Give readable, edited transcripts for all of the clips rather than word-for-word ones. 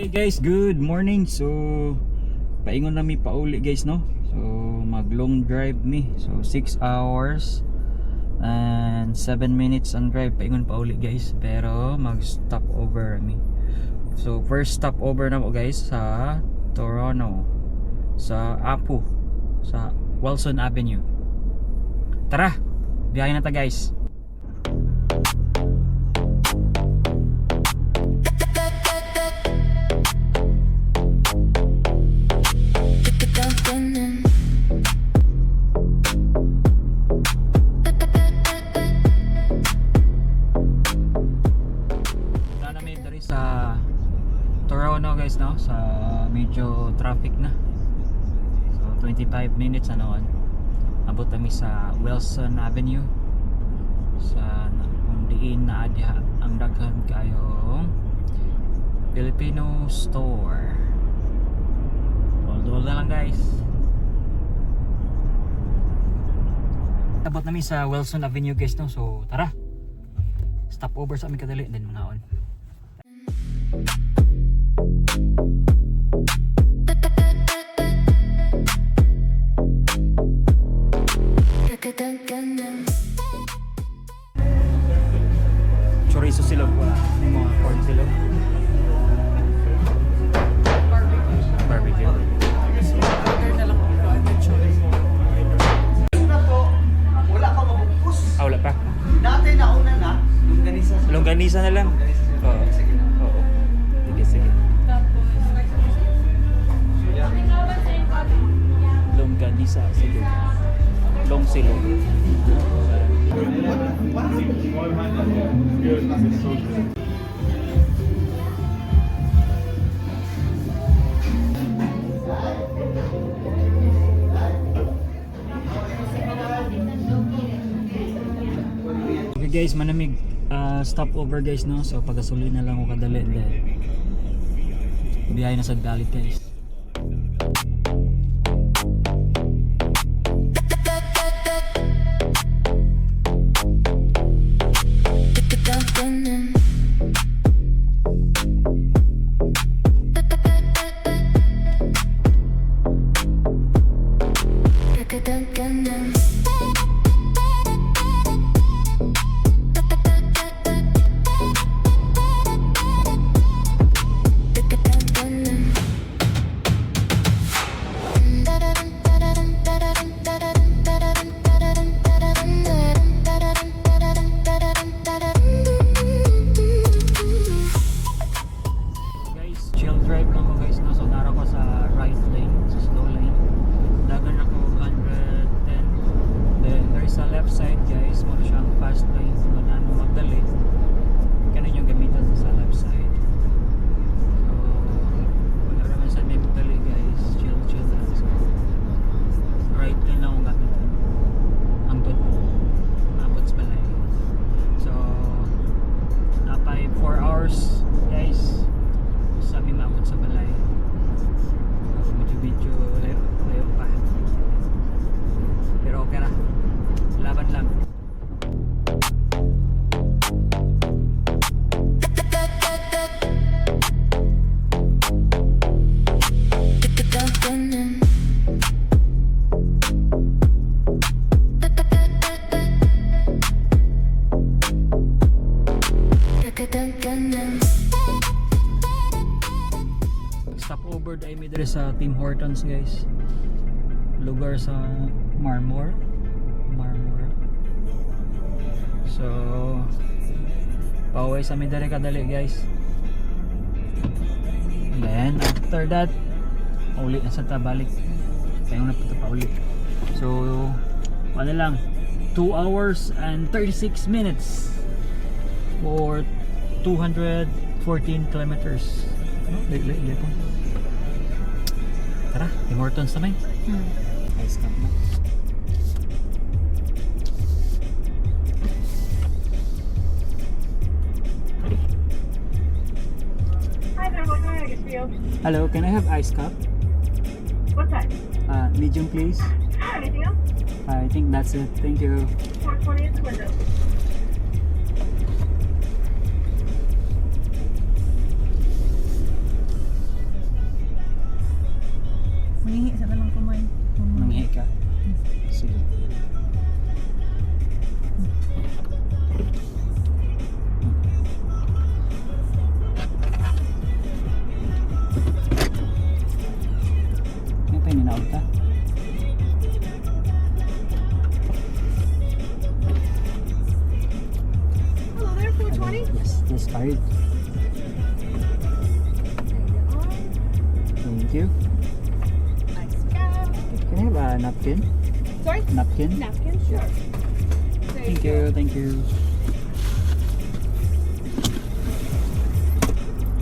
Okay guys, good morning. So paingon na mi pauli guys, no. So mag long drive mi. So 6 hours and 7 minutes ang drive paingon pauli guys. Pero mag stop over mi. So first stop over na mo guys sa Toronto, sa Apu, sa Wilson Avenue. Tara, biyahe na ta guys. Sa Toronto guys, no, sa medyo traffic na. So 25 minutes ano, abot kami sa Wilson Avenue, sa kung diin na adya ang daghan kayong Filipino store. Hold na lang guys. Abot namin sa Wilson Avenue guys, no. So tara, stop over sa aming kadali then mga on. Chorizo silog, yung mga corn silog, barbecue. Order na lang ako ng chorizo. Wala ka mabubus. Wala pa. Dati nauna na, longganisa. Longganisa na lang. Oo. Oo. Sige. Tapos, Longganisa silog. Long silog. Okay guys, manamig stop over guys, no. So pagkasuli na lang ko kadali dahil biyahe na sa galit guys. Stop over dahil may dali sa Tim Hortons guys, lugar sa Marmora. So pauwi sa may dali kadali guys, and then after that ulit na sa tabalik kaya na punta pa ulit. So wala lang, 2 hours and 36 minutes for 214 kilometers. Lately po. Tara, Tim Hortons na may. Ice cup na. Hi there, what can I get for you? Hello, can I have ice cup? What size? Medium please. Anything else? I think that's it. Thank you. 420 at the window. Thank you. Nice job. Can I have a napkin? Sorry? Napkin? Napkin? Sure. There Thank go. you, thank you.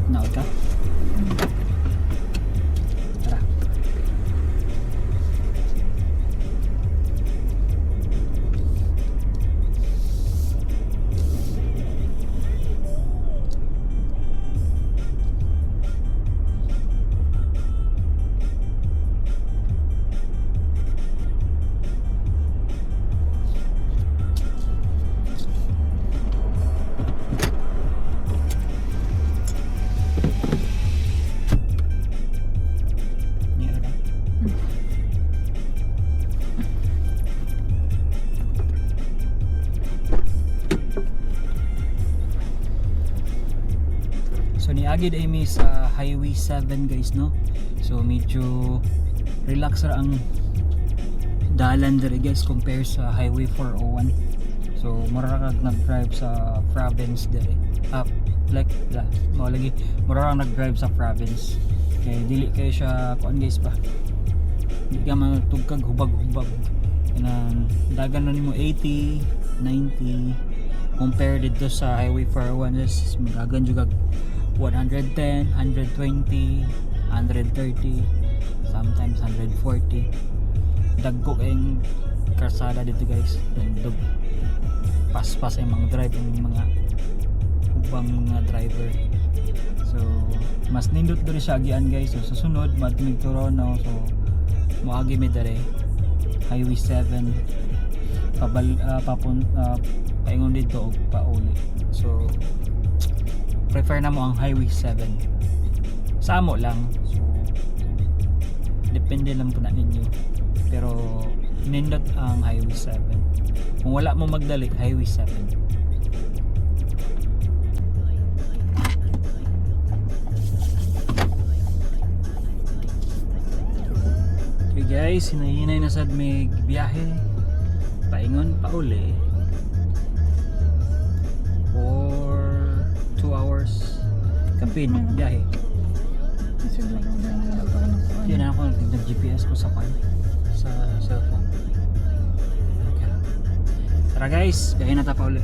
Naot ka? Tara. Yan na. So niagid ay mi sa Highway 7 guys no. So medyo relax ra ang dalan diri guys compare sa Highway 401. So mura kag nag-drive sa province diri. Like mao lagi mura kag nag-drive sa province. Kay dili kay siya kuan guys ba. Di ka magtugkag hubag-hubag. Kanang dagan na nimo 80, 90 compare dito sa Highway 401 is magagan jud kag 110, 120, 130, sometimes 140. Dagko kayong karsada dito guys. Dug pas-pas ay mga drive ang mga ubang mga driver. So mas nindot diri siya agian guys. So sa sunod madumig Toronto. So moagi mi dere Highway 7 paingon dito og pauli. So prefer na mo ang Highway 7 sa amo lang. So depende lang po na ninyo, pero nindot ang Highway 7 kung wala mo magdali. Highway 7. Okay guys, hinahinay na sad may biyahe paingon pauli for 2 hours kapin biyahe. Yun na ako nag-GPS ko sa cellphone. Okay. Tara guys, biyahe na ta pa uli.